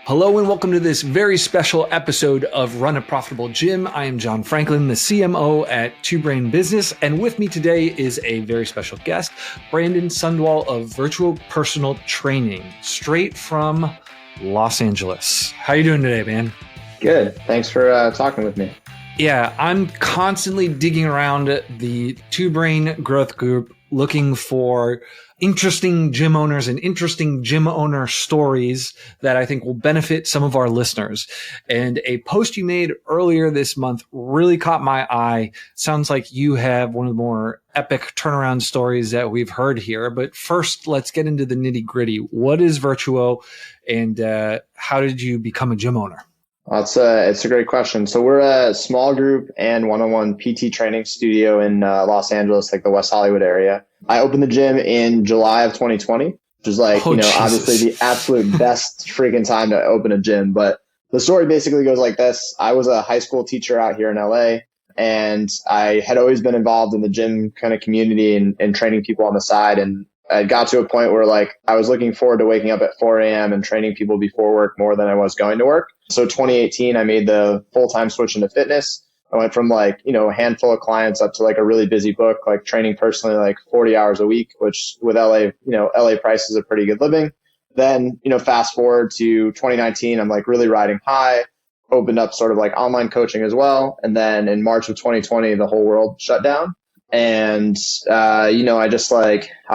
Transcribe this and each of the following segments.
Hello and welcome to this very special episode of Run a Profitable Gym. I am John Franklin, the CMO at Two Brain Business, and with me today is a very special guest, Brandon Sundwall of Virtuo Personal Training, straight from Los Angeles. How you doing today, man? Good. Thanks for talking with me. Yeah, I'm constantly digging around the Two Brain Growth Group looking for interesting gym owners and interesting gym owner stories that I think will benefit some of our listeners. And a post you made earlier this month really caught my eye. Sounds like you have one of the more epic turnaround stories that we've heard here. But first, let's get into the nitty gritty. What is Virtuo and how did you become a gym owner? It's a great question. So we're a small group and one-on-one PT training studio in Los Angeles, like the West Hollywood area. I opened the gym in July of 2020, which is like, Jesus. Obviously the absolute best freaking time to open a gym. But the story basically goes like this. I was a high school teacher out here in LA, and I had always been involved in the gym kind of community and training people on the side. And I got to a point where like I was looking forward to waking up at 4 a.m. and training people before work more than I was going to work. So 2018, I made the full-time switch into fitness. I went from like, a handful of clients up to like a really busy book, like training personally like 40 hours a week, which with LA, LA prices are pretty good living. Then, fast forward to 2019, I'm like really riding high, opened up sort of like online coaching as well. And then in March of 2020, the whole world shut down. And, I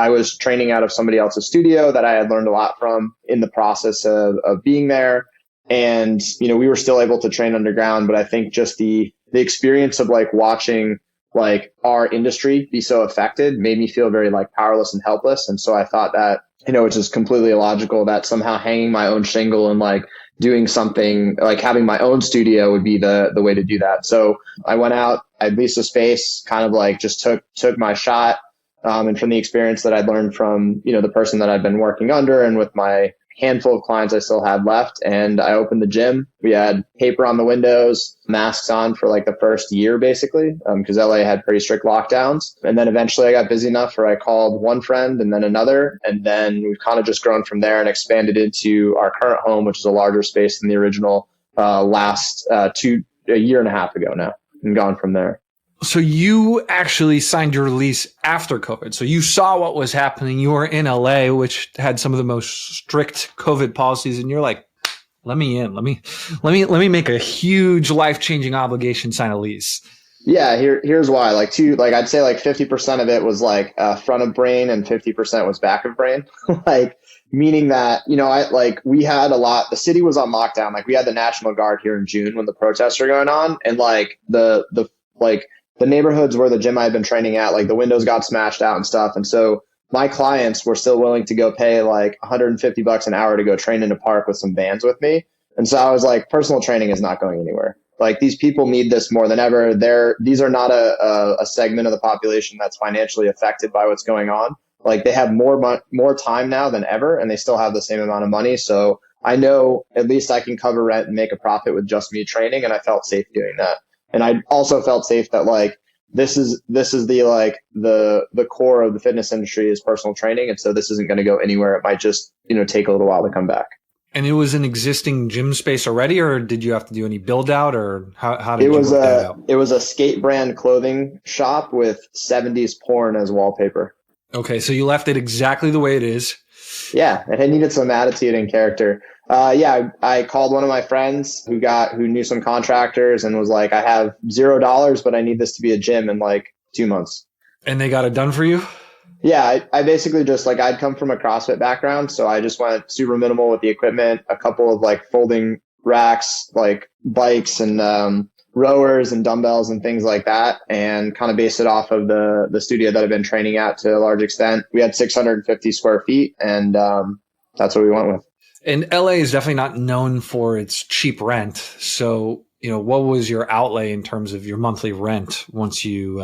was training out of somebody else's studio that I had learned a lot from in the process of being there. And, we were still able to train underground, but I think just the experience of like watching like our industry be so affected made me feel very like powerless and helpless. And so I thought that, which is completely illogical, that somehow hanging my own shingle and like doing something like having my own studio would be the way to do that. So I went out, I leased a space, kind of like just took my shot. And from the experience that I'd learned from, the person that I'd been working under and with my handful of clients I still had left, and I opened the gym. We had paper on the windows, masks on for like the first year, basically, because LA had pretty strict lockdowns. And then eventually I got busy enough where I called one friend and then another. And then we've kind of just grown from there and expanded into our current home, which is a larger space than the original last a year and a half ago now, and gone from there. So you actually signed your lease after COVID. So you saw what was happening. You were in LA, which had some of the most strict COVID policies, and you're like, let me in. Let me make a huge life-changing obligation, sign a lease. Yeah, here's why. I'd say like 50% of it was like front of brain and 50% was back of brain. Like meaning that, we had a lot, the city was on lockdown. Like we had the National Guard here in June when the protests were going on, and like the neighborhoods where the gym I had been training at, like the windows got smashed out and stuff. And so my clients were still willing to go pay like $150 an hour to go train in a park with some vans with me. And so I was like, personal training is not going anywhere. Like these people need this more than ever. These are not a segment of the population that's financially affected by what's going on. Like they have more time now than ever, and they still have the same amount of money. So I know at least I can cover rent and make a profit with just me training. And I felt safe doing that. And I also felt safe that like, this is the core of the fitness industry is personal training. And so this isn't going to go anywhere. It might just, take a little while to come back. And it was an existing gym space already, or did you have to do any build out, or how did you work that out? It was a skate brand clothing shop with 70s porn as wallpaper. Okay. So you left it exactly the way it is. Yeah. It needed some attitude and character. I called one of my friends who knew some contractors and was like, I have $0, but I need this to be a gym in like 2 months. And they got it done for you? Yeah, I basically just like, I'd come from a CrossFit background. So I just went super minimal with the equipment, a couple of like folding racks, like bikes and rowers and dumbbells and things like that, and kind of based it off of the studio that I've been training at to a large extent. We had 650 square feet, and that's what we went with. And LA is definitely not known for its cheap rent. So, what was your outlay in terms of your monthly rent once you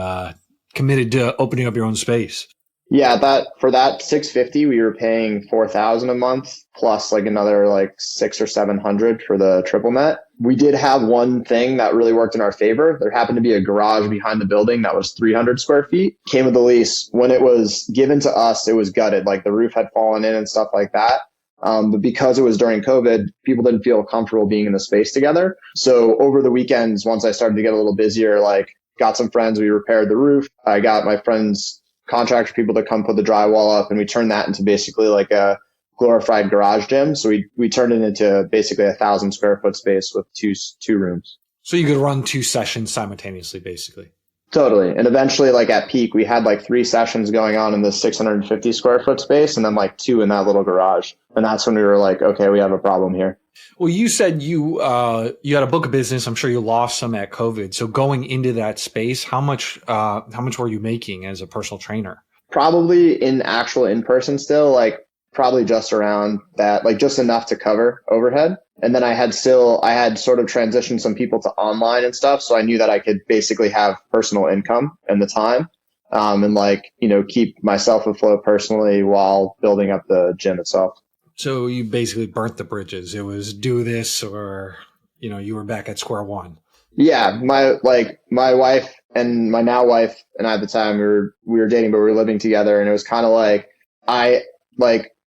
committed to opening up your own space? Yeah, for that 650, we were paying $4,000 a month plus like another like 600 or 700 for the triple net. We did have one thing that really worked in our favor. There happened to be a garage behind the building that was 300 square feet. Came with the lease. When it was given to us, it was gutted. Like the roof had fallen in and stuff like that. But because it was during COVID, people didn't feel comfortable being in the space together. So over the weekends, once I started to get a little busier, like got some friends, we repaired the roof. I got my friends, contractor people to come put the drywall up, and we turned that into basically like a glorified garage gym. So we turned it into basically 1,000 square foot space with two rooms. So you could run 2 sessions simultaneously, basically. Totally. And eventually, like at peak, we had like 3 sessions going on in the 650 square foot space, and then like 2 in that little garage. And that's when we were like, okay, we have a problem here. Well, you said you had a book of business. I'm sure you lost some at COVID. So going into that space, how much were you making as a personal trainer? Probably in actual in-person still, like probably just around that, like just enough to cover overhead. And then I had sort of transitioned some people to online and stuff. So I knew that I could basically have personal income in the time, and like, keep myself afloat personally while building up the gym itself. So you basically burnt the bridges. It was do this or, you were back at square one. Yeah. My wife and my now wife and I at the time we were dating, but we were living together, and it was kind of like,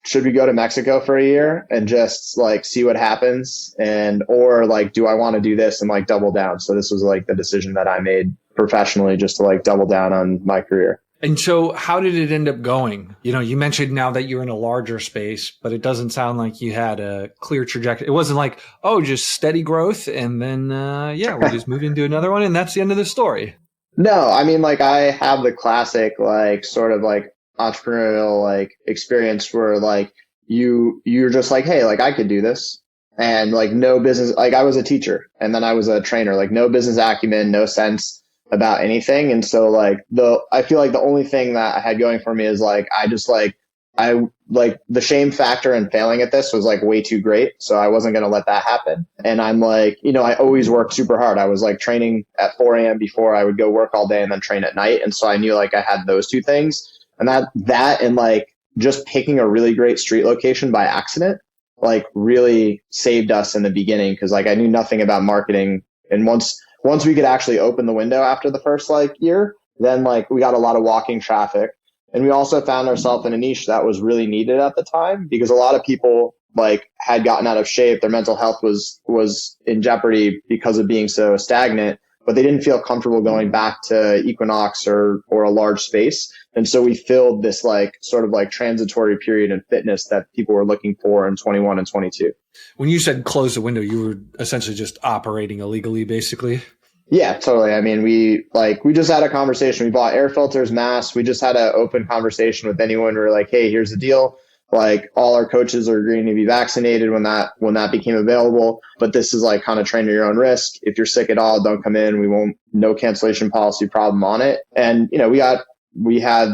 should we go to Mexico for a year and just like see what happens? Or like, do I want to do this and like double down? So this was like the decision that I made professionally, just to like double down on my career. And so how did it end up going? You mentioned now that you're in a larger space, but it doesn't sound like you had a clear trajectory. It wasn't like, just steady growth. And then, we just moved into another one, and that's the end of the story. No, I mean, like I have the classic, like sort of like entrepreneurial like experience where like you're just like, hey, like I could do this, and like no business, like I was a teacher and then I was a trainer, like no business acumen, no sense about anything. And so like I feel like the only thing that I had going for me is like I the shame factor in failing at this was like way too great, so I wasn't going to let that happen. And I'm like, I always worked super hard. I was like training at 4 a.m. before I would go work all day and then train at night, and so I knew like I had those 2 things. And that and like just picking a really great street location by accident, like really saved us in the beginning. Cause like I knew nothing about marketing. And once we could actually open the window after the first like year, then like we got a lot of walking traffic. And we also found ourselves in a niche that was really needed at the time, because a lot of people like had gotten out of shape. Their mental health was in jeopardy because of being so stagnant, but they didn't feel comfortable going back to Equinox or a large space. And so we filled this like sort of like transitory period in fitness that people were looking for in 21 and 22. When you said close the window, you were essentially just operating illegally, basically. Yeah, totally. I mean, we just had a conversation. We bought air filters, masks. We just had an open conversation with anyone. We were like, hey, here's the deal. Like all our coaches are agreeing to be vaccinated when that became available. But this is like kind of train at your own risk. If you're sick at all, don't come in. No cancellation policy problem on it. And, we had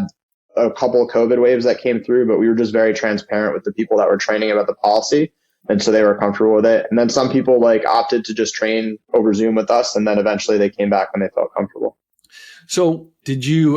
a couple of COVID waves that came through, but we were just very transparent with the people that were training about the policy. And so they were comfortable with it. And then some people like opted to just train over Zoom with us. And then eventually they came back when they felt comfortable. So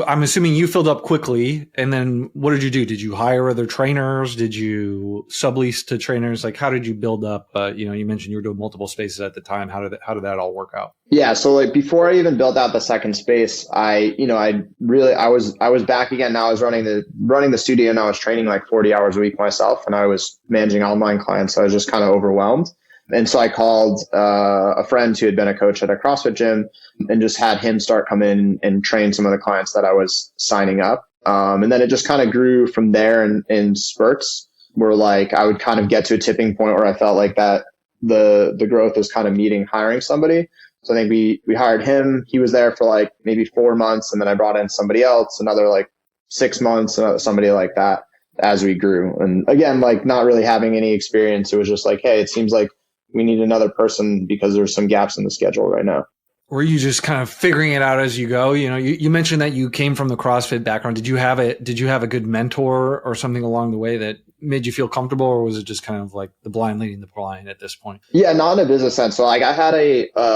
I'm assuming you filled up quickly, and then what did you do? Did you hire other trainers? Did you sublease to trainers? Like, how did you build up? You mentioned you were doing multiple spaces at the time. How did that all work out? Yeah. So like before I even built out the second space, I was back again. Now I was running the studio, and I was training like 40 hours a week myself, and I was managing online clients. So I was just kind of overwhelmed. And so I called a friend who had been a coach at a CrossFit gym and just had him start come in and train some of the clients that I was signing up. And then it just kind of grew from there in spurts, where like I would kind of get to a tipping point where I felt like that the growth was kind of meeting hiring somebody. So I think we hired him. He was there for like maybe 4 months, and then I brought in somebody else, another like 6 months, somebody like that as we grew. And again, like not really having any experience, it was just like, hey, it seems like we need another person because there's some gaps in the schedule right now. Were you just kind of figuring it out as you go? You mentioned that you came from the CrossFit background. Did you have a good mentor or something along the way that made you feel comfortable, or was it just kind of like the blind leading the blind at this point? Yeah, not in a business sense. So like I had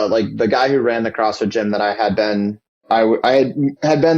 like the guy who ran the CrossFit gym that I had been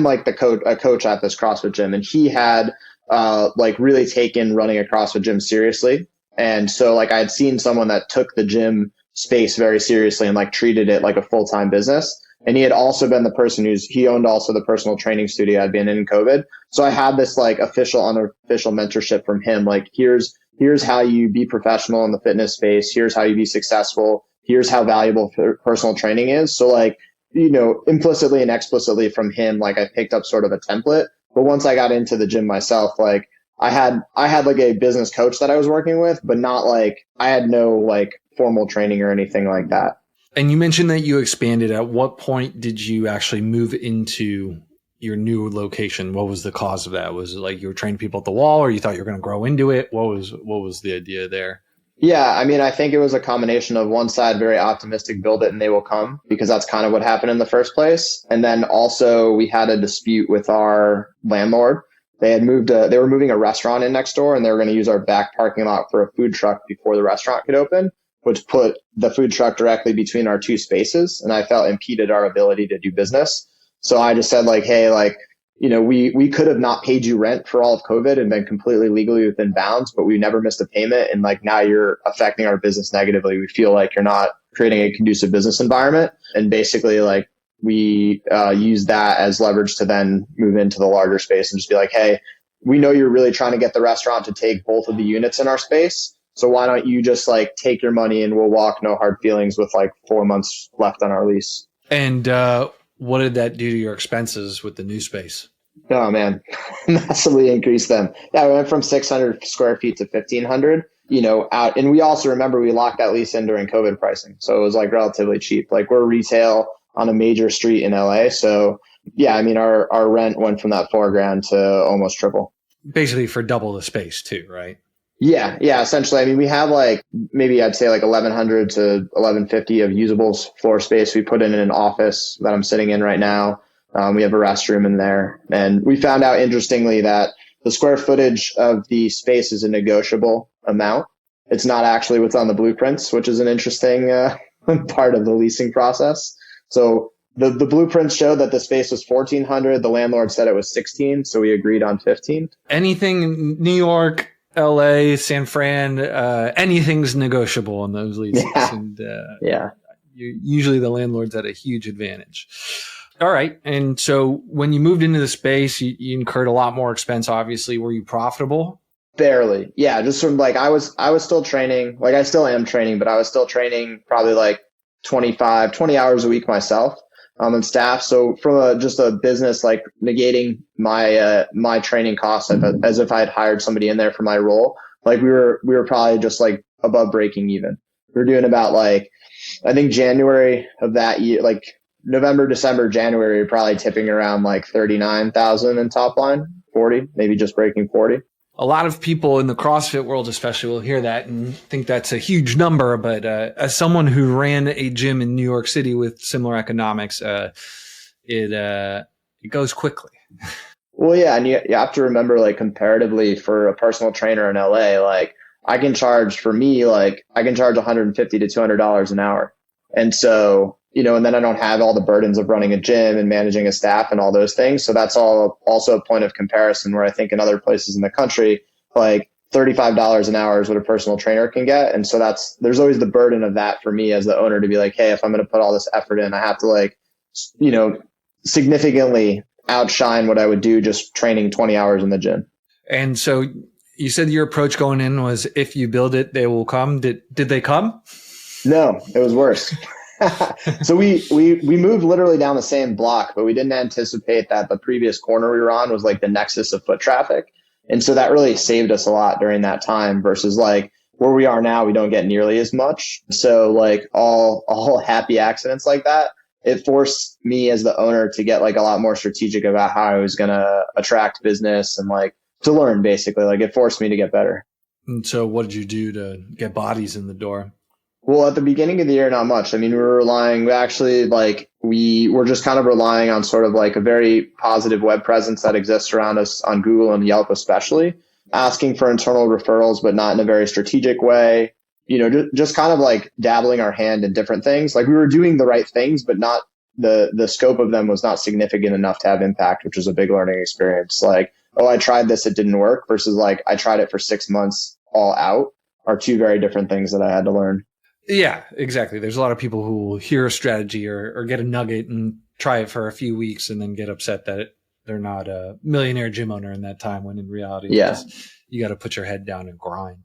like a coach at this CrossFit gym, and he had like really taken running a CrossFit gym seriously. And so like I had seen someone that took the gym space very seriously and like treated it like a full-time business. And he had also been the person he owned also the personal training studio I'd been in COVID. So I had this like official, unofficial mentorship from him. Like, here's here's how you be professional in the fitness space. Here's how you be successful. Here's how valuable personal training is. So like, implicitly and explicitly from him, like I picked up sort of a template. But once I got into the gym myself, like I had like a business coach that I was working with, but not like I had no like formal training or anything like that. And you mentioned that you expanded. At what point did you actually move into your new location? What was the cause of that? Was it like you were training people at the wall, or you thought you were going to grow into it? What was the idea there? Yeah, I mean, I think it was a combination of one side, very optimistic, build it and they will come, because that's kind of what happened in the first place. And then also we had a dispute with our landlord. They were moving a restaurant in next door, and they were going to use our back parking lot for a food truck before the restaurant could open, which put the food truck directly between our two spaces. And I felt impeded our ability to do business. So I just said like, hey, like, we could have not paid you rent for all of COVID and been completely legally within bounds, but we never missed a payment. And like now you're affecting our business negatively. We feel like you're not creating a conducive business environment. And basically like we use that as leverage to then move into the larger space and just be like, hey, we know you're really trying to get the restaurant to take both of the units in our space. So why don't you just like take your money and we'll walk, no hard feelings, with like 4 months left on our lease. And what did that do to your expenses with the new space? Oh man, massively increased them. Yeah, we went from 600 square feet to 1,500, out. And we also remember we locked that lease in during COVID pricing. So it was like relatively cheap. Like we're retail on a major street in LA. So yeah, I mean, our rent went from that $4,000 to almost triple. Basically for double the space too, right? Yeah, essentially. I mean, we have like, maybe I'd say like 1,100 to 1,150 of usable floor space. We put in an office that I'm sitting in right now. We have a restroom in there. And we found out, interestingly, that the square footage of the space is a negotiable amount. It's not actually what's on the blueprints, which is an interesting part of the leasing process. So the blueprints showed that the space was 1,400. The landlord said it was 16, so we agreed on 15. Anything in New York, LA, San Fran, anything's negotiable in those leases. Yeah. And yeah. Usually the landlord's at a huge advantage. All right. And so when you moved into the space, you incurred a lot more expense, obviously. Were you profitable? Barely. Yeah. Just sort of like I was still training, like I still am training, but I was still training probably like 20 hours a week myself, and staff. So from just a business, like negating my training costs as if I had hired somebody in there for my role, like we were probably just like above breaking even. We were doing about like, I think January of that year, like November, December, January, probably tipping around like 39,000 in top line, 40, maybe just breaking 40. A lot of people in the CrossFit world, especially, will hear that and think that's a huge number. But as someone who ran a gym in New York City with similar economics, it goes quickly. Well, yeah, and you have to remember, like comparatively, for a personal trainer in LA, like I can charge $150 to $200 an hour, and so and then I don't have all the burdens of running a gym and managing a staff and all those things. So that's all also a point of comparison, where I think in other places in the country, like $35 an hour is what a personal trainer can get. And so there's always the burden of that for me as the owner to be like, hey, if I'm going to put all this effort in, I have to like, significantly outshine what I would do just training 20 hours in the gym. And so you said your approach going in was, if you build it, they will come. Did they come? No, it was worse. So we moved literally down the same block, but we didn't anticipate that the previous corner we were on was like the nexus of foot traffic. And so that really saved us a lot during that time, versus like where we are now, we don't get nearly as much. So like all happy accidents like that, it forced me as the owner to get like a lot more strategic about how I was going to attract business and like to learn, basically. Like it forced me to get better. And so what did you do to get bodies in the door? Well, at the beginning of the year, not much. I mean, we were just kind of relying on sort of like a very positive web presence that exists around us on Google and Yelp, especially asking for internal referrals, but not in a very strategic way. Just kind of like dabbling our hand in different things. Like we were doing the right things, but not the scope of them was not significant enough to have impact, which was a big learning experience. Like, oh, I tried this, it didn't work, versus like I tried it for 6 months all out, are two very different things that I had to learn. Yeah, exactly. There's a lot of people who will hear a strategy or get a nugget and try it for a few weeks and then get upset that they're not a millionaire gym owner in that time, when in reality, you got to put your head down and grind.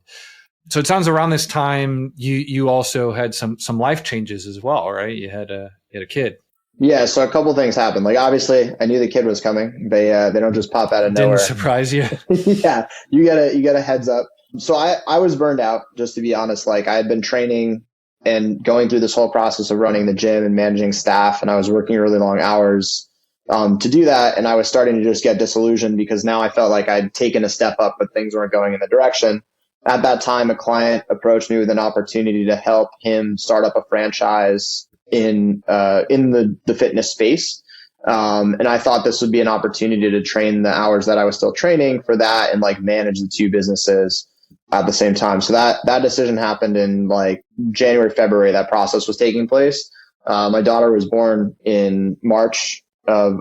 So it sounds around this time, you also had some life changes as well, right? You had a kid. Yeah, so a couple things happened. Like obviously, I knew the kid was coming. They don't just pop out of nowhere. Didn't surprise you. Yeah, you get a heads up. So I was burned out, just to be honest. Like I had been training and going through this whole process of running the gym and managing staff, and I was working really long hours to do that. And I was starting to just get disillusioned because now I felt like I'd taken a step up, but things weren't going in the direction. At that time, a client approached me with an opportunity to help him start up a franchise in the fitness space. And I thought this would be an opportunity to train the hours that I was still training for that and like manage the two businesses at the same time. So that decision happened in like January, February. That process was taking place. My daughter was born in March of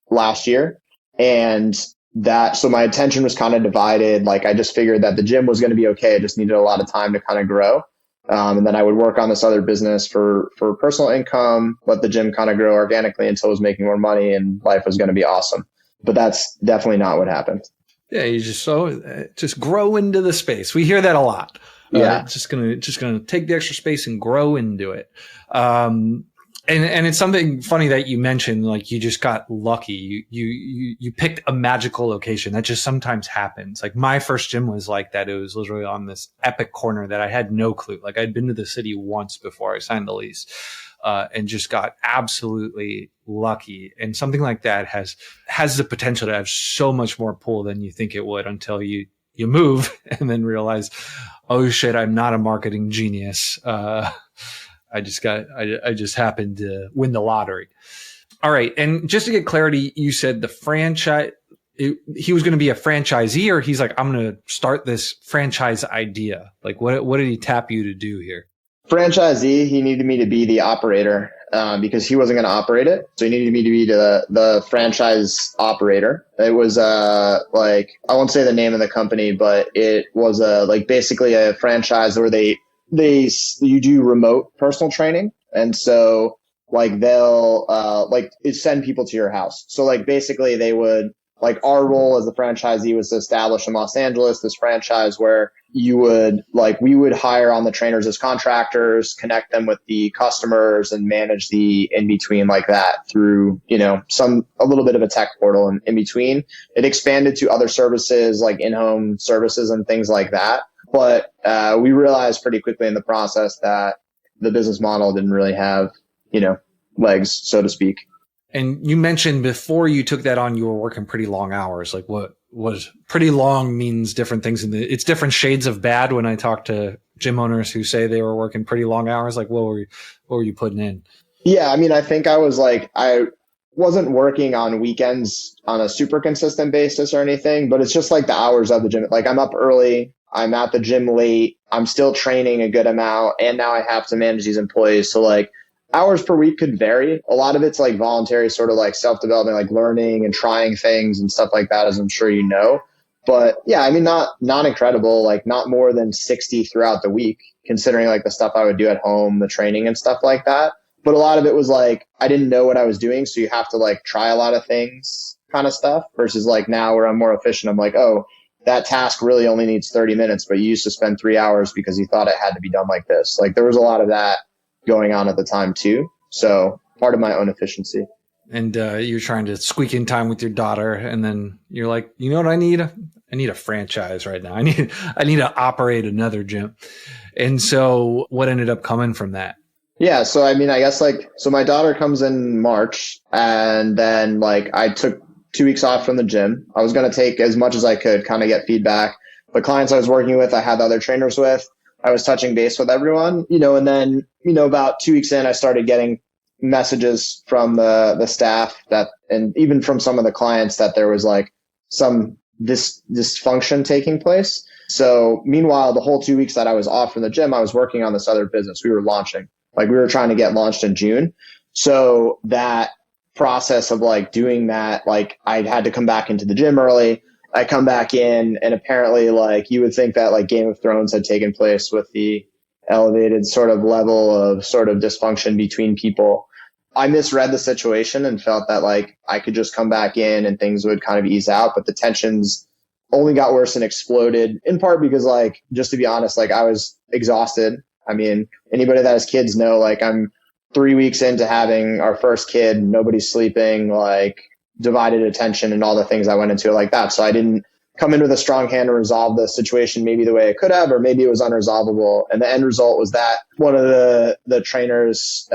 last year. And so my attention was kind of divided. Like I just figured that the gym was going to be okay. I just needed a lot of time to kind of grow. And then I would work on this other business for personal income, let the gym kind of grow organically until it was making more money and life was going to be awesome. But that's definitely not what happened. Yeah, you just grow into the space. We hear that a lot. Yeah, just gonna take the extra space and grow into it. And it's something funny that you mentioned, like you just got lucky. You picked a magical location. That just sometimes happens. Like my first gym was like that. It was literally on this epic corner that I had no clue. Like I'd been to the city once before I signed the lease, and just got absolutely lucky. And something like that has the potential to have so much more pull than you think it would until you move and then realize, oh shit, I'm not a marketing genius. I just happened to win the lottery. All right. And just to get clarity, you said the franchise, he was going to be a franchisee, or he's like, I'm going to start this franchise idea. Like what did he tap you to do here? Franchisee, he needed me to be the operator because he wasn't going to operate it. So he needed me to be the franchise operator. It was like, I won't say the name of the company, but it was like basically a franchise where you do remote personal training. And so like they'll like send people to your house. So like basically they would, like our role as the franchisee was to establish in Los Angeles this franchise where we would hire on the trainers as contractors, connect them with the customers and manage the in between like that through, a little bit of a tech portal and in between. It expanded to other services like in-home services and things like that. But we realized pretty quickly in the process that the business model didn't really have, legs, so to speak. And you mentioned before you took that on, you were working pretty long hours. Like what was pretty long means different things. It's different shades of bad when I talk to gym owners who say they were working pretty long hours. Like what were you putting in? Yeah. I mean, I think I wasn't working on weekends on a super consistent basis or anything, but it's just like the hours of the gym. Like I'm up early, I'm at the gym late, I'm still training a good amount, and now I have to manage these employees. So like hours per week could vary. A lot of it's like voluntary, sort of like self-development, like learning and trying things and stuff like that, as I'm sure you know. But yeah, I mean, not incredible, like not more than 60 throughout the week, considering like the stuff I would do at home, the training and stuff like that. But a lot of it was like, I didn't know what I was doing. So you have to like try a lot of things kind of stuff versus like now where I'm more efficient. I'm like, oh, that task really only needs 30 minutes, but you used to spend 3 hours because you thought it had to be done like this. Like there was a lot of that going on at the time too. So part of my own efficiency. And you're trying to squeak in time with your daughter. And then you're like, you know what I need? I need a franchise right now. I need to operate another gym. And so what ended up coming from that? Yeah. So, I mean, I guess so my daughter comes in March and then like I took 2 weeks off from the gym. I was going to take as much as I could, kind of get feedback. The clients I was working with, I had the other trainers with. I was touching base with everyone, and then, about 2 weeks in, I started getting messages from the staff and even from some of the clients that there was like some dysfunction taking place. So meanwhile, the whole 2 weeks that I was off from the gym, I was working on this other business. We were launching, like we were trying to get launched in June. So that process of like doing that, like I had to come back into the gym early. I come back in and apparently like you would think that like Game of Thrones had taken place with the elevated sort of level of sort of dysfunction between people. I misread the situation and felt that like I could just come back in and things would kind of ease out, but the tensions only got worse and exploded, in part because like, just to be honest, like I was exhausted. I mean, anybody that has kids know, like I'm 3 weeks into having our first kid, nobody's sleeping, like divided attention and all the things I went into it like that. So I didn't come in with a strong hand to resolve the situation maybe the way it could have, or maybe it was unresolvable. And the end result was that one of the trainers,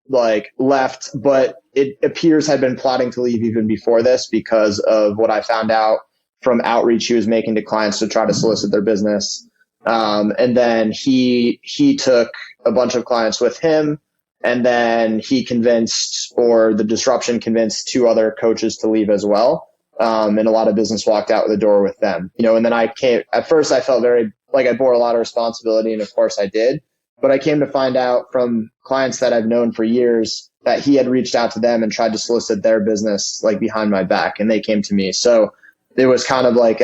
like left, but it appears had been plotting to leave even before this because of what I found out from outreach he was making to clients to try to solicit their business. And then he took a bunch of clients with him, and then he convinced, or the disruption convinced, 2 other coaches to leave as well. And a lot of business walked out the door with them, and then at first I felt very like I bore a lot of responsibility, and of course I did, but I came to find out from clients that I've known for years that he had reached out to them and tried to solicit their business like behind my back, and they came to me. So it was kind of like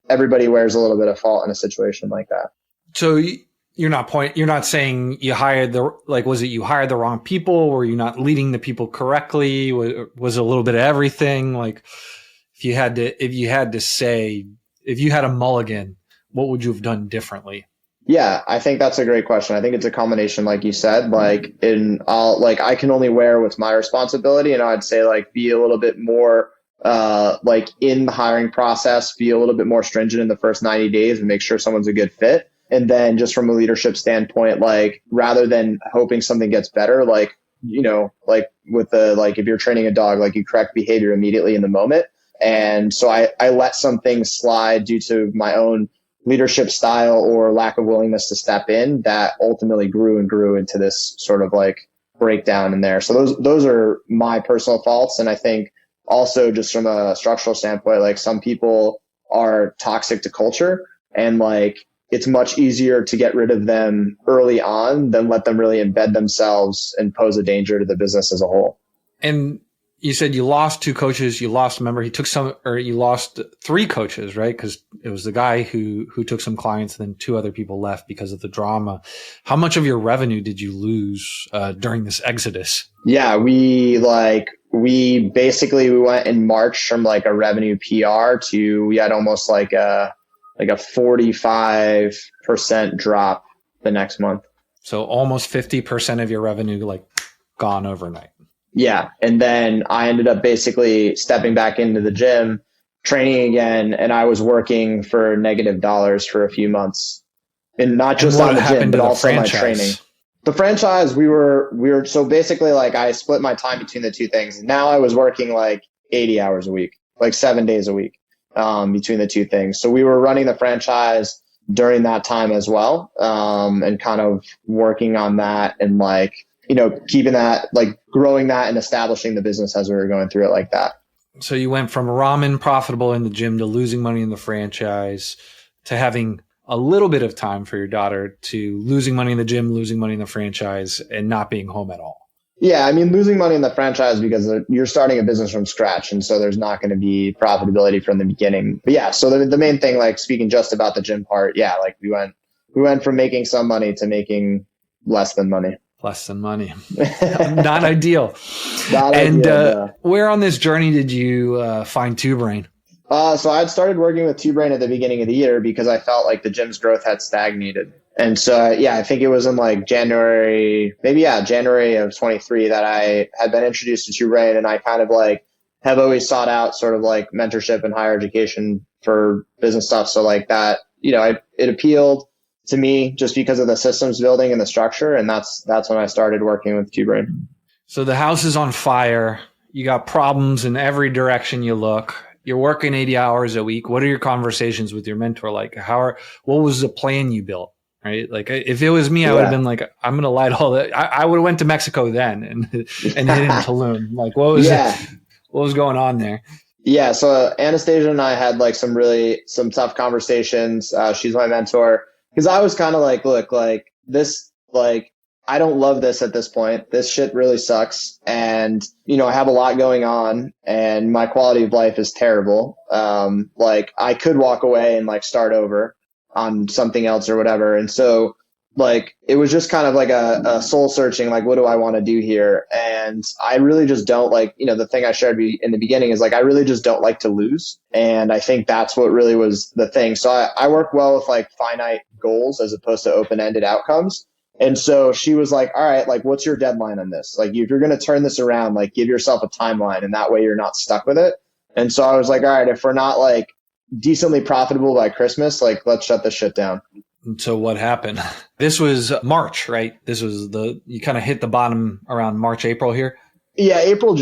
everybody wears a little bit of fault in a situation like that. So you're not saying you hired was it you hired the wrong people? Were you not leading the people correctly? Was it a little bit of everything? Like if you had a mulligan, what would you have done differently? Yeah, I think that's a great question. I think it's a combination, like you said, like I can only wear what's my responsibility. And I'd say like be a little bit more like in the hiring process, be a little bit more stringent in the first 90 days and make sure someone's a good fit. And then just from a leadership standpoint, like rather than hoping something gets better, like, like with if you're training a dog, like you correct behavior immediately in the moment. And so I let some things slide due to my own leadership style or lack of willingness to step in that ultimately grew and grew into this sort of like breakdown in there. So those are my personal faults. And I think also just from a structural standpoint, like some people are toxic to culture, and like it's much easier to get rid of them early on than let them really embed themselves and pose a danger to the business as a whole. And you said you lost 2 coaches, you lost a member. You lost 3 coaches, right? Because it was the guy who took some clients, and then 2 other people left because of the drama. How much of your revenue did you lose during this exodus? Yeah, we went in March from like a revenue PR to, we had almost like a 45% drop the next month. So almost 50% of your revenue like gone overnight. Yeah. And then I ended up basically stepping back into the gym, training again, and I was working for negative dollars for a few months. And not just on the gym, but also my training. The franchise, we were so basically like I split my time between the 2 things. Now I was working like 80 hours a week, like 7 days a week. Between the 2 things. So we were running the franchise during that time as well, and kind of working on that and like, keeping that, like growing that and establishing the business as we were going through it like that. So you went from ramen profitable in the gym to losing money in the franchise to having a little bit of time for your daughter to losing money in the gym, losing money in the franchise, and not being home at all. Yeah, I mean, losing money in the franchise because you're starting a business from scratch. And so there's not going to be profitability from the beginning. But yeah, so the main thing, like speaking just about the gym part, yeah, like we went from making some money to making less than money. Less than money. Not ideal. Where on this journey did you find Two Brain? So I'd started working with Two Brain at the beginning of the year because I felt like the gym's growth had stagnated. And so, I think it was in like January of 23 that I had been introduced to Two Brain, and I kind of like have always sought out sort of like mentorship and higher education for business stuff. So like that, it appealed to me just because of the systems building and the structure. And that's when I started working with Two Brain. So the house is on fire. You got problems in every direction you look. You're working 80 hours a week. What are your conversations with your mentor like? What was the plan you built? Right? Like if it was me, I would have been like, I'm going to light all that. I would have went to Mexico then and hit in Tulum. Like what was going on there? Yeah. So Anastasia and I had like some tough conversations. She's my mentor because I was kind of like, look, like this, like, I don't love this at this point. This shit really sucks. And, I have a lot going on and my quality of life is terrible. Like I could walk away and like start over on something else or whatever. And so like it was just kind of like a soul searching, like, what do I want to do here? And I really just don't like, the thing I shared in the beginning is like, I really just don't like to lose. And I think that's what really was the thing. So I work well with like finite goals as opposed to open-ended outcomes. And so she was like, all right, like, what's your deadline on this? Like, if you're going to turn this around, like, give yourself a timeline, and that way you're not stuck with it. And so I was like, all right, if we're not like decently profitable by Christmas, like, let's shut this shit down. So what happened? This was March, right? You kind of hit the bottom around March, April here. Yeah, April,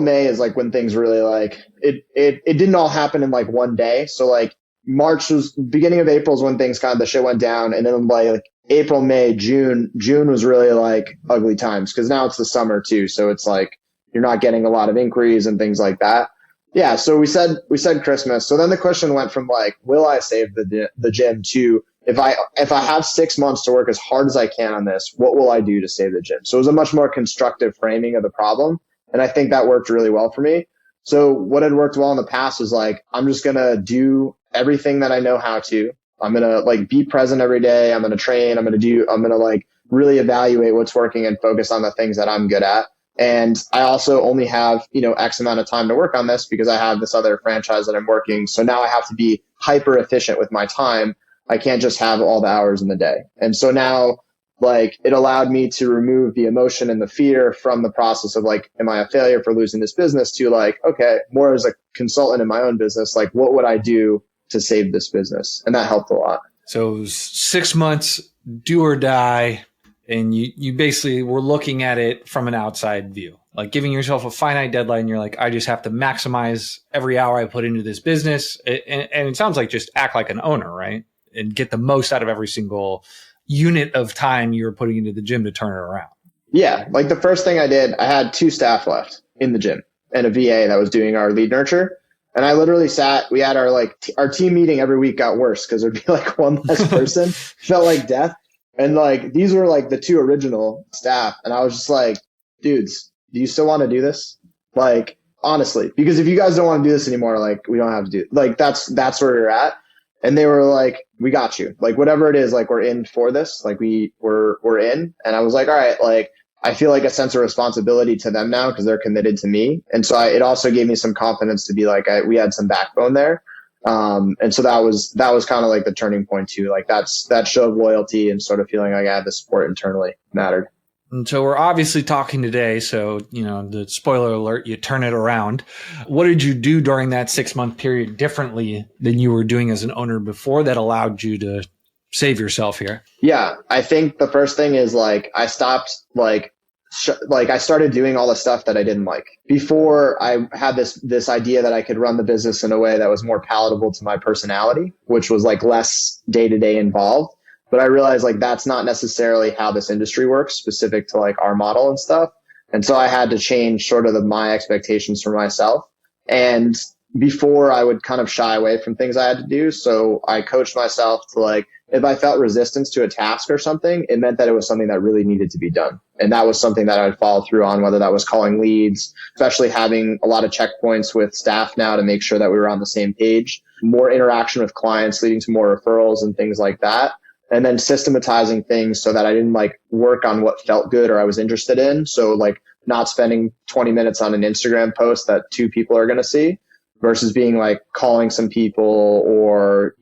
May is like when things really like it didn't all happen in like one day. So like March was beginning of April is when things kind of the shit went down. And then like April, May, June was really like ugly times because now it's the summer too. So it's like you're not getting a lot of inquiries and things like that. Yeah. So we said Christmas. So then the question went from like, will I save the gym to if I have 6 months to work as hard as I can on this, what will I do to save the gym? So it was a much more constructive framing of the problem. And I think that worked really well for me. So what had worked well in the past was like, I'm just going to do everything that I know how to. I'm going to like be present every day. I'm going to train. I'm going to like really evaluate what's working and focus on the things that I'm good at. And I also only have, X amount of time to work on this because I have this other franchise that I'm working. So now I have to be hyper efficient with my time. I can't just have all the hours in the day. And so now, like, it allowed me to remove the emotion and the fear from the process of like, am I a failure for losing this business to like, okay, more as a consultant in my own business, like, what would I do to save this business? And that helped a lot. So it was 6 months, do or die. And you basically were looking at it from an outside view, like giving yourself a finite deadline. You're like, I just have to maximize every hour I put into this business. And it sounds like just act like an owner, right? And get the most out of every single unit of time you're putting into the gym to turn it around. Yeah. Like the first thing I did, I had 2 staff left in the gym and a VA that was doing our lead nurture. And I literally we had our team meeting every week got worse because there'd be like one less person. Felt like death. And like, these were like the 2 original staff. And I was just like, dudes, do you still want to do this? Like, honestly, because if you guys don't want to do this anymore, like, we don't have to do it. Like, that's where you're at. And they were like, we got you. Like, whatever it is, like, we're in for this. Like, we're in. And I was like, all right, like, I feel like a sense of responsibility to them now because they're committed to me. And so it also gave me some confidence to be like, we had some backbone there. And so that was kind of like the turning point too. Like that show of loyalty and sort of feeling like I had the support internally mattered. And so we're obviously talking today. So, the spoiler alert, you turn it around. What did you do during that 6-month period differently than you were doing as an owner before that allowed you to save yourself here? Yeah. I think the first thing is like, I stopped I started doing all the stuff that I didn't like. Before I had this idea that I could run the business in a way that was more palatable to my personality, which was like less day-to-day involved. But I realized like that's not necessarily how this industry works, specific to like our model and stuff. And so I had to change sort of my expectations for myself. And before I would kind of shy away from things I had to do. So I coached myself to like, if I felt resistance to a task or something, it meant that it was something that really needed to be done. And that was something that I would follow through on, whether that was calling leads, especially having a lot of checkpoints with staff now to make sure that we were on the same page, more interaction with clients leading to more referrals and things like that. And then systematizing things so that I didn't like work on what felt good or I was interested in. So like not spending 20 minutes on an Instagram post that 2 people are going to see versus being like calling some people or,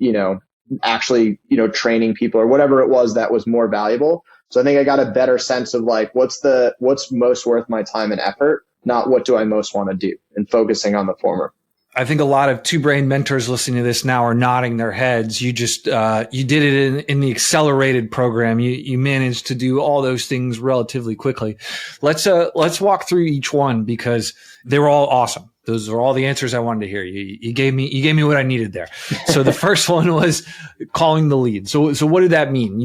actually, training people or whatever it was that was more valuable. So I think I got a better sense of like, what's most worth my time and effort, not what do I most want to do, and focusing on the former. I think a lot of 2-brain mentors listening to this now are nodding their heads. You just, you did it in the accelerated program. You managed to do all those things relatively quickly. Let's walk through each one because they were all awesome. Those are all the answers I wanted to hear. You gave me what I needed there. So the first one was calling the lead. So what did that mean?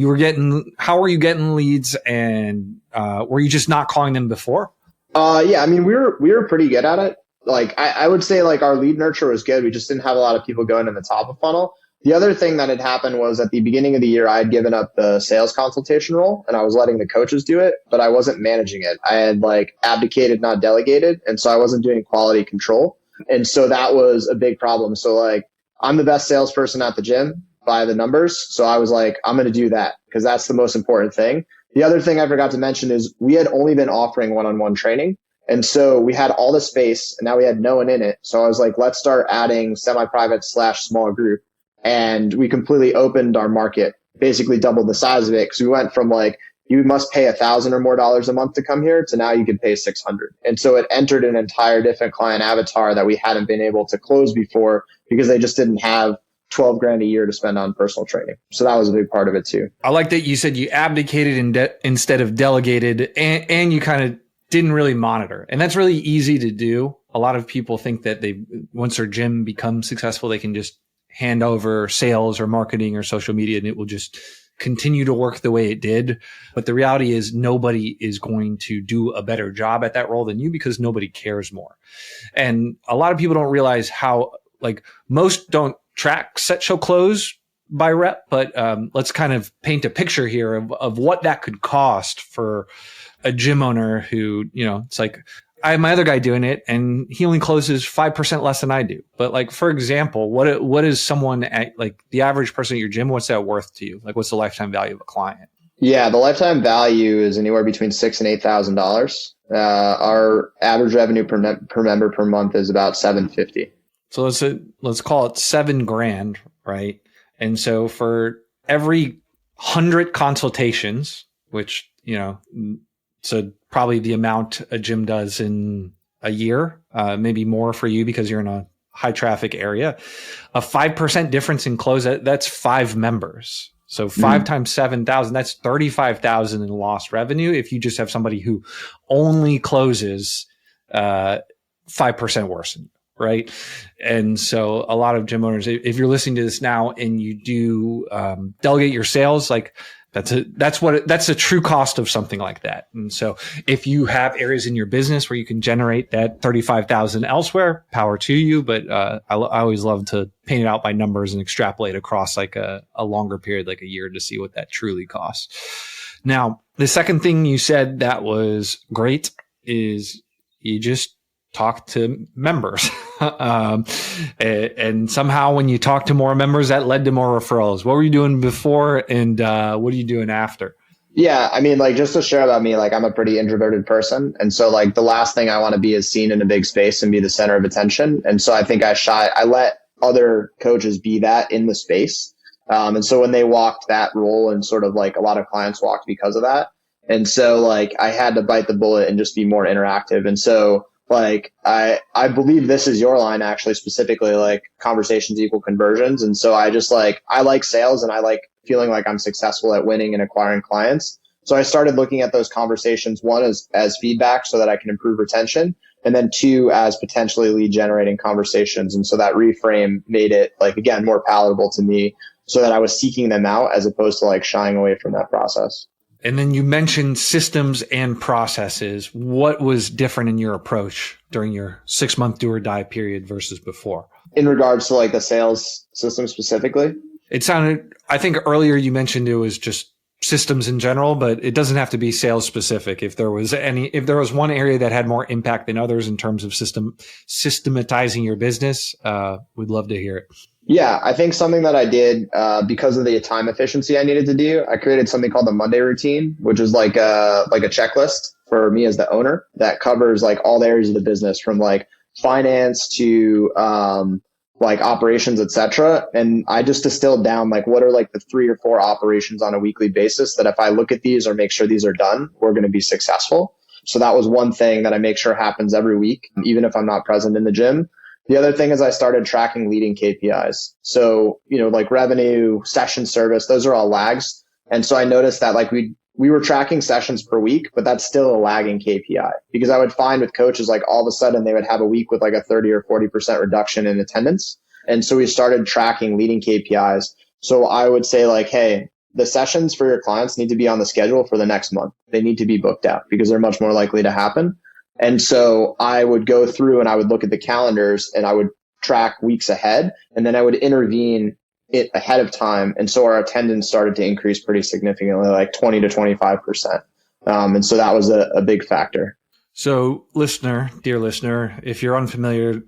How were you getting leads, and were you just not calling them before? Yeah, I mean, we were pretty good at it. Like I would say like our lead nurture was good. We just didn't have a lot of people going in the top of funnel. The other thing that had happened was at the beginning of the year, I had given up the sales consultation role and I was letting the coaches do it, but I wasn't managing it. I had like abdicated, not delegated. And so I wasn't doing quality control. And so that was a big problem. So like I'm the best salesperson at the gym. by the numbers. So I was like, I'm going to do that because that's the most important thing. The other thing I forgot to mention is we had only been offering one-on-one training. And so we had all the space and now we had no one in it. So I was like, let's start adding semi-private / small group. And we completely opened our market, basically doubled the size of it. Cause we went from like, you must pay $1,000 or more a month to come here to now you can pay 600. And so it entered an entire different client avatar that we hadn't been able to close before because they just didn't have 12 grand a year to spend on personal training. So that was a big part of it too. I like that you said you abdicated instead of delegated, and you kind of didn't really monitor. And that's really easy to do. A lot of people think that once their gym becomes successful, they can just hand over sales or marketing or social media and it will just continue to work the way it did. But the reality is nobody is going to do a better job at that role than you because nobody cares more. And a lot of people don't realize how, like, most don't track set show close by rep, but let's kind of paint a picture here of what that could cost for a gym owner who, it's like, I have my other guy doing it and he only closes 5% less than I do. But like, for example, what is someone at, like, the average person at your gym, what's that worth to you? Like, what's the lifetime value of a client? Yeah, the lifetime value is anywhere between $6,000 and $8,000. Our average revenue per member per month is about $750. So let's call it $7,000, right? And so for every 100 consultations, which, so probably the amount a gym does in a year, maybe more for you because you're in a high traffic area, a 5% difference in close, that's 5 members. So 5 times 7,000, that's 35,000 in lost revenue. If you just have somebody who only closes 5% worse, right? And so a lot of gym owners, if you're listening to this now and you do delegate your sales, like, that's a true cost of something like that. And so if you have areas in your business where you can generate that 35,000 elsewhere, power to you. But I always love to paint it out by numbers and extrapolate across like a longer period, like a year, to see what that truly costs. Now, the second thing you said that was great is you just talk to members. And somehow when you talk to more members, that led to more referrals. What were you doing before and what are you doing after? Yeah, I mean, like, just to share about me, like, I'm a pretty introverted person. And so like the last thing I want to be is seen in a big space and be the center of attention. And so I think I let other coaches be that in the space. And so when they walked that role, and sort of like a lot of clients walked because of that. And so like I had to bite the bullet and just be more interactive. And so like, I believe this is your line, actually, specifically, like, conversations equal conversions. And so I like sales and I like feeling like I'm successful at winning and acquiring clients. So I started looking at those conversations, one as feedback so that I can improve retention, and then 2 as potentially lead generating conversations. And so that reframe made it, like, again, more palatable to me so that I was seeking them out as opposed to like shying away from that process. And then you mentioned systems and processes. What was different in your approach during your 6-month do or die period versus before? In regards to like the sales system specifically? It sounded, I think earlier you mentioned it was just systems in general, but it doesn't have to be sales specific. If there was one area that had more impact than others in terms of systematizing your business, we'd love to hear it. Yeah, I think something that I did because of the time efficiency I needed to do, I created something called the Monday routine, which is like a checklist for me as the owner that covers like all the areas of the business, from like finance to like operations, etc. And I just distilled down like what are like the 3 or 4 operations on a weekly basis that if I look at these or make sure these are done, we're going to be successful. So that was one thing that I make sure happens every week, even if I'm not present in the gym. The other thing is I started tracking leading KPIs. So, like revenue, session service, those are all lags. And so I noticed that like we were tracking sessions per week, but that's still a lagging KPI, because I would find with coaches, like all of a sudden they would have a week with like a 30 or 40% reduction in attendance. And so we started tracking leading KPIs. So I would say like, hey, the sessions for your clients need to be on the schedule for the next month. They need to be booked out because they're much more likely to happen. And so I would go through and I would look at the calendars and I would track weeks ahead, and then I would intervene it ahead of time. And so our attendance started to increase pretty significantly, like 20 to 25%. And so that was a big factor. So dear listener, if you're unfamiliar,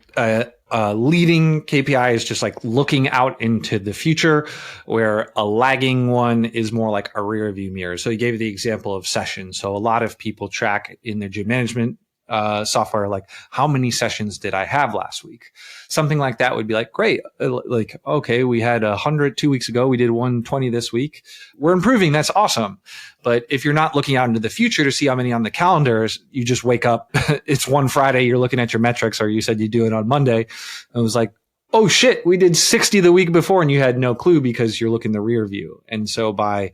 leading KPI is just like looking out into the future, where a lagging one is more like a rear view mirror. So he gave the example of sessions. So a lot of people track in their gym management software, like how many sessions did I have last week? Something like that would be like, great. Like, okay, we had 100 2 weeks ago. We did 120 this week. We're improving. That's awesome. But if you're not looking out into the future to see how many on the calendars, you just wake up. It's one Friday. You're looking at your metrics, or you said you do it on Monday. And it was like, oh shit, we did 60 the week before, and you had no clue because you're looking the rear view. And so by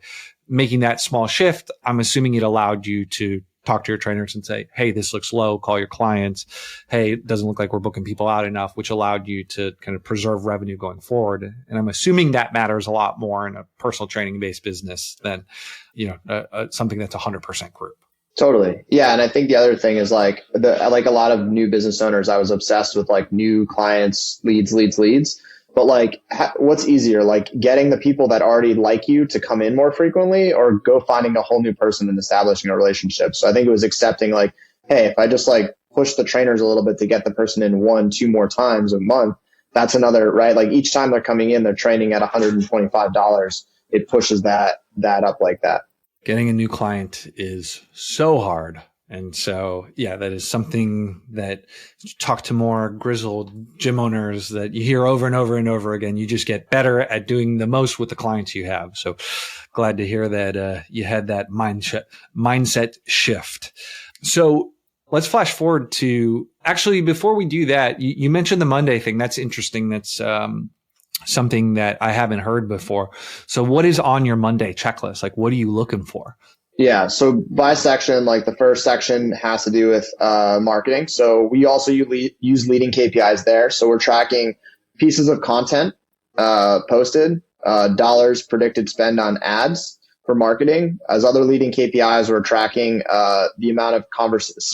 making that small shift, I'm assuming it allowed you to talk to your trainers and say, hey, this looks low, call your clients. Hey, it doesn't look like we're booking people out enough, which allowed you to kind of preserve revenue going forward. And I'm assuming that matters a lot more in a personal training based business than, something that's 100% group. Totally. Yeah. And I think the other thing is like a lot of new business owners, I was obsessed with like new clients, leads. But like, what's easier, like getting the people that already like you to come in more frequently, or go finding a whole new person and establishing a relationship? So I think it was accepting like, hey, if I just like push the trainers a little bit to get the person in 1-2 more times a month, that's another, right? Like each time they're coming in, they're training at $125. It pushes that up like that. Getting a new client is so hard. And so, yeah, that is something that you talk to more grizzled gym owners that you hear over and over and over again. You just get better at doing the most with the clients you have. So glad to hear that you had that mindset shift. So let's flash forward to, actually, before we do that, you mentioned the Monday thing. That's interesting. That's something that I haven't heard before. So what is on your Monday checklist? Like, what are you looking for? Yeah. So by section, like the first section has to do with marketing. So we also use leading KPIs there. So we're tracking pieces of content posted, dollars predicted spend on ads for marketing. As other leading KPIs, we're tracking the amount of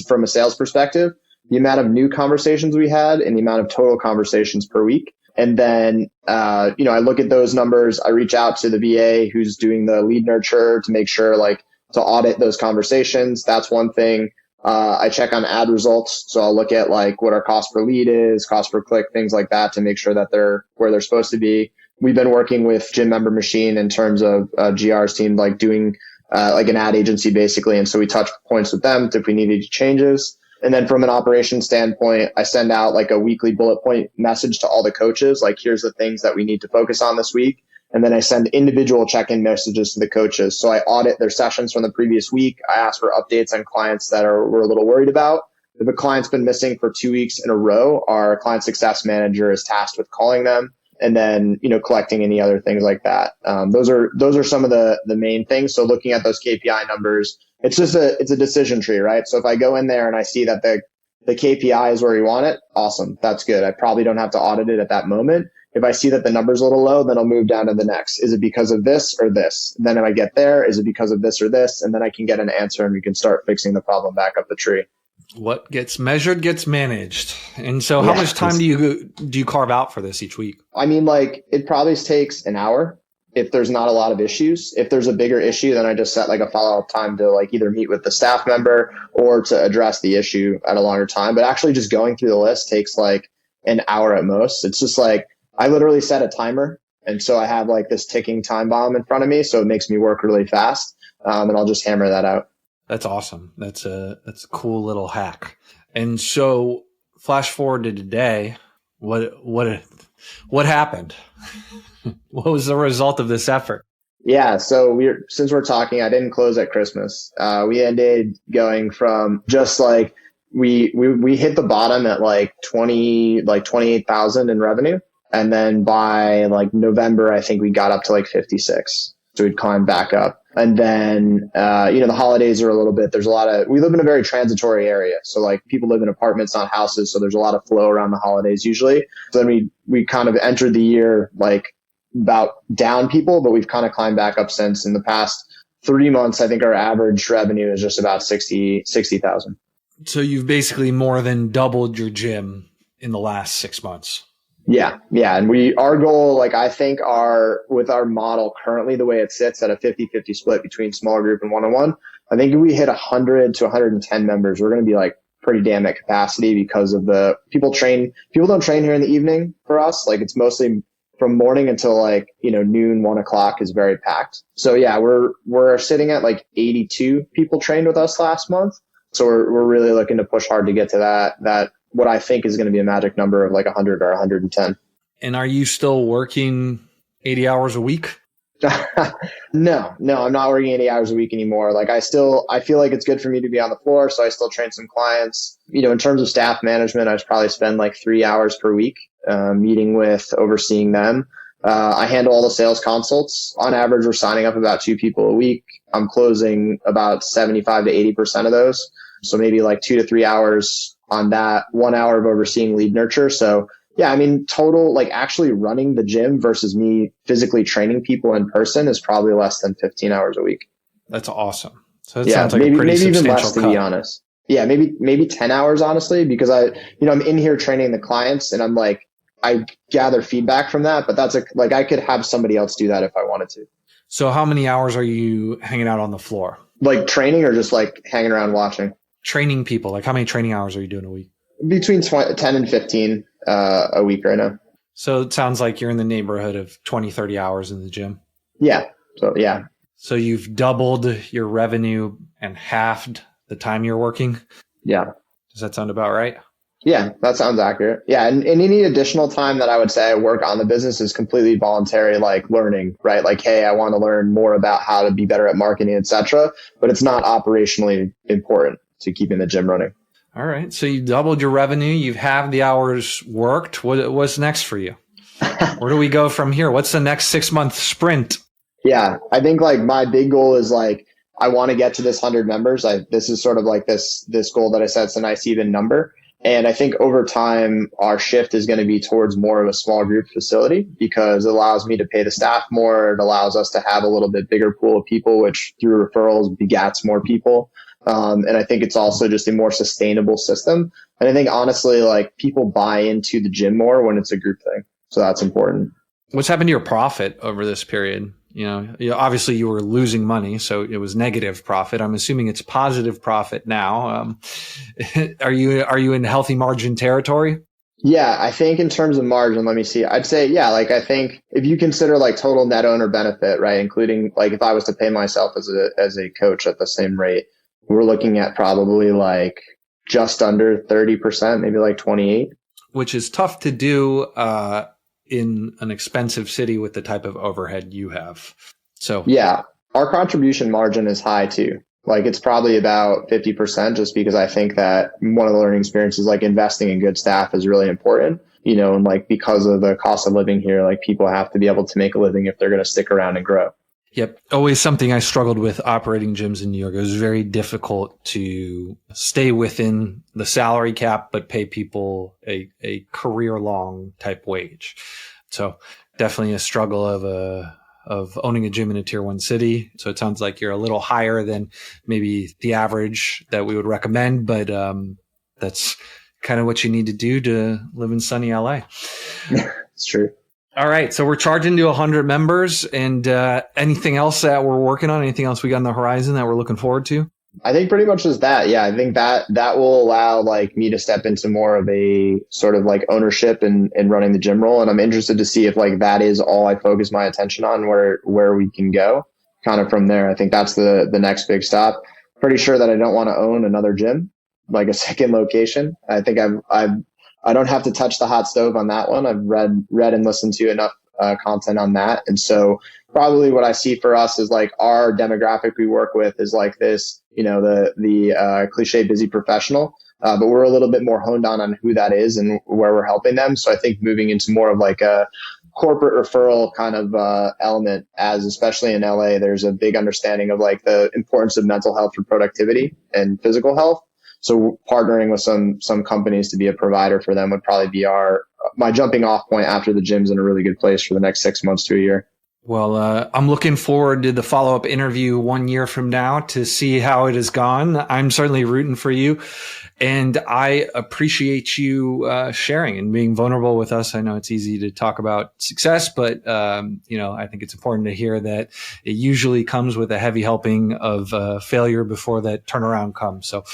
from a sales perspective, the amount of new conversations we had, and the amount of total conversations per week. And then, I look at those numbers. I reach out to the VA who's doing the lead nurture to make sure, like, to audit those conversations. That's one thing. I check on ad results. So I'll look at like what our cost per lead is, cost per click, things like that, to make sure that they're where they're supposed to be. We've been working with Gym Member Machine in terms of GR's team, like doing like an ad agency basically. And so we touch points with them if we need any changes. And then from an operations standpoint, I send out like a weekly bullet point message to all the coaches. Like, here's the things that we need to focus on this week. And then I send individual check-in messages to the coaches. So I audit their sessions from the previous week. I ask for updates on clients that we're a little worried about. If a client's been missing for 2 weeks in a row, our client success manager is tasked with calling them and then, collecting any other things like that. Those are some of the main things. So looking at those KPI numbers, it's a decision tree, right? So if I go in there and I see that the KPI is where you want it, awesome. That's good. I probably don't have to audit it at that moment. If I see that the number's a little low, then I'll move down to the next. Is it because of this or this? Then if I get there, is it because of this or this? And then I can get an answer and we can start fixing the problem back up the tree. What gets measured gets managed. And so how much time do you carve out for this each week? I mean, like, it probably takes an hour if there's not a lot of issues. If there's a bigger issue, then I just set like a follow-up time to like either meet with the staff member or to address the issue at a longer time. But actually just going through the list takes like an hour at most. It's just like, I literally set a timer. And so I have like this ticking time bomb in front of me. So it makes me work really fast. And I'll just hammer that out. That's awesome. That's a cool little hack. And so flash forward to today. What happened? What was the result of this effort? Yeah. So since we're talking, I didn't close at Christmas. We ended going from just like, we hit the bottom at like 28,000 in revenue. And then by like November, I think we got up to like 56. So we'd climb back up. And then, the holidays are a little bit, we live in a very transitory area. So like people live in apartments, not houses. So there's a lot of flow around the holidays usually. So then we kind of entered the year like about down people, but we've kind of climbed back up since. In the past 3 months, I think our average revenue is just about 60,000. So you've basically more than doubled your gym in the last 6 months. Yeah. And our goal, like I think with our model currently, the way it sits at a 50-50 split between small group and one-on-one, I think if we hit 100 to 110 members, we're going to be like pretty damn at capacity because of people don't train here in the evening for us. Like it's mostly from morning until like, noon, 1 o'clock is very packed. So yeah, we're sitting at like 82 people trained with us last month. So we're really looking to push hard to get to that what I think is going to be a magic number of like 100 or 110. And are you still working 80 hours a week? No, I'm not working 80 hours a week anymore. Like I feel like it's good for me to be on the floor. So I still train some clients, in terms of staff management, I probably spend like 3 hours per week, overseeing them. I handle all the sales consults. On average, we're signing up about 2 people a week. I'm closing about 75 to 80% of those. So maybe like 2 to 3 hours on that, 1 hour of overseeing lead nurture. So yeah, I mean, total, like actually running the gym versus me physically training people in person is probably less than 15 hours a week. That's awesome. So it sounds like a pretty substantial even less, cut. To be honest. Yeah, maybe 10 hours, honestly, because I'm in here training the clients and I'm like, I gather feedback from that, but I could have somebody else do that if I wanted to. So how many hours are you hanging out on the floor? Like training or just like hanging around watching? Training people. Like how many training hours are you doing a week? Between 10 and 15 a week right now. So it sounds like you're in the neighborhood of 20, 30 hours in the gym. Yeah. So yeah. So you've doubled your revenue and halved the time you're working. Yeah. Does that sound about right? Yeah, that sounds accurate. Yeah. And any additional time that I would say I work on the business is completely voluntary, like learning, right? Like, hey, I want to learn more about how to be better at marketing, etc. But it's not operationally important to keeping the gym running. All right. So you doubled your revenue. You've halved the hours worked. What's next for you? Where do we go from here? What's the next 6-month sprint? Yeah, I think like my big goal is like, I want to get to this 100 members. This is sort of like this goal that I set. It's a nice even number. And I think over time, our shift is going to be towards more of a small group facility because it allows me to pay the staff more. It allows us to have a little bit bigger pool of people, which through referrals begats more people. And I think it's also just a more sustainable system. And I think honestly, like people buy into the gym more when it's a group thing. So that's important. What's happened to your profit over this period? Obviously you were losing money, so it was negative profit. I'm assuming it's positive profit now. Are you in healthy margin territory? Yeah, I think in terms of margin, let me see. I'd say, yeah, like I think if you consider like total net owner benefit, right, including like if I was to pay myself as a coach at the same rate, we're looking at probably like just under 30%, maybe like 28. Which is tough to do in an expensive city with the type of overhead you have. So yeah, our contribution margin is high too. Like it's probably about 50% just because I think that one of the learning experiences, like investing in good staff is really important, and like because of the cost of living here, like people have to be able to make a living if they're going to stick around and grow. Yep. Always something I struggled with operating gyms in New York. It was very difficult to stay within the salary cap, but pay people a career long type wage. So definitely a struggle of owning a gym in a tier 1 city. So it sounds like you're a little higher than maybe the average that we would recommend, but that's kind of what you need to do to live in sunny LA. It's true. All right. So we're charging to 100 members and anything else that we're working on, anything else we got on the horizon that we're looking forward to? I think pretty much just that. Yeah, I think that will allow like me to step into more of a sort of like ownership and running the gym role. And I'm interested to see if like that is all I focus my attention on, where we can go kind of from there. I think that's the next big stop. Pretty sure that I don't want to own another gym, like a second location. I think I don't have to touch the hot stove on that one. I've read and listened to enough content on that. And so probably what I see for us is like our demographic we work with is like this, the cliche busy professional. But we're a little bit more honed on who that is and where we're helping them. So I think moving into more of like a corporate referral kind of element, as especially in LA, there's a big understanding of like the importance of mental health for productivity and physical health. So partnering with some companies to be a provider for them would probably be my jumping off point after the gym's in a really good place for the next 6 months to a year. Well, I'm looking forward to the follow-up interview 1 year from now to see how it has gone. I'm certainly rooting for you. And I appreciate you sharing and being vulnerable with us. I know it's easy to talk about success, but I think it's important to hear that it usually comes with a heavy helping of failure before that turnaround comes. So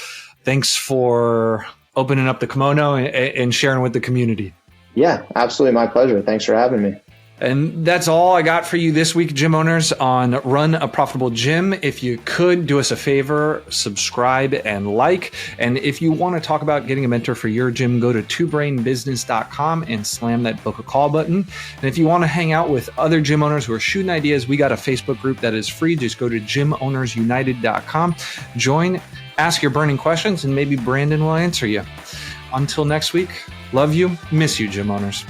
Thanks for opening up the kimono and sharing with the community. Yeah, absolutely. My pleasure. Thanks for having me. And that's all I got for you this week, gym owners, on Run a Profitable Gym. If you could do us a favor, subscribe and like. And if you want to talk about getting a mentor for your gym, go to twobrainbusiness.com and slam that book a call button. And if you want to hang out with other gym owners who are shooting ideas, we got a Facebook group that is free. Just go to gymownersunited.com, join, ask your burning questions, and maybe Brandon will answer you. Until next week, love you, miss you, gym owners.